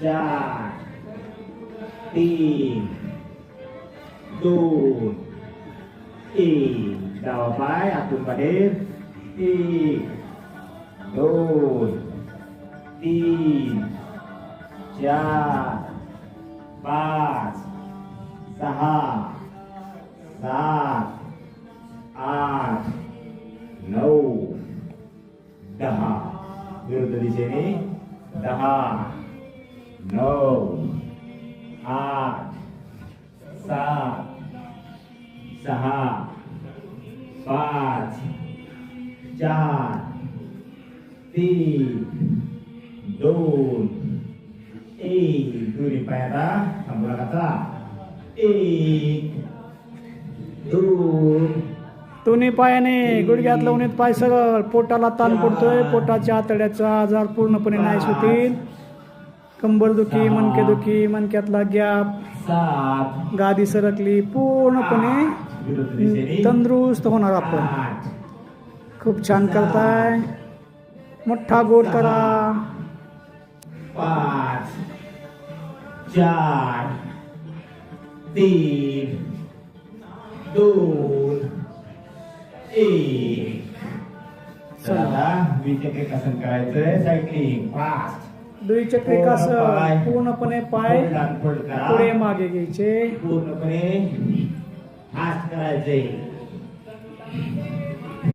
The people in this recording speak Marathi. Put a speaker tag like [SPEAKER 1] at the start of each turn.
[SPEAKER 1] 4 3 2 1 डावा पाय आतून बाहेर 1 2 3 4 5 6 7 8 9 10 विरुद्ध दिशेने 10 9 8 7 6 5 4 3 2 1 दोन्ही पाय आता थांबू नका 1 2
[SPEAKER 2] दोन्ही पायाने गुडघ्यातलं उन्हीत पाय सरळ, पोटाला ताण पडतोय, पोटाच्या आतड्याचा आजार पूर्णपणे नाहीस होतील. कंबरदुखी, मनकेदुखी, मनक्यातला गॅप,
[SPEAKER 1] 7
[SPEAKER 2] गादी सरकली, पूर्णपणे तंदुरुस्त होणार आपण. खूप छान करताय. मोठा गोल करा.
[SPEAKER 1] 5 4 3 2 1 चला विचक्रीकासन करायचंय. Cycling fast.
[SPEAKER 2] द्विचक्रिकासन पूर्णपणे पाय पुढे मागे घ्यायचे.
[SPEAKER 1] पूर्णपणे फास्ट करायचंय.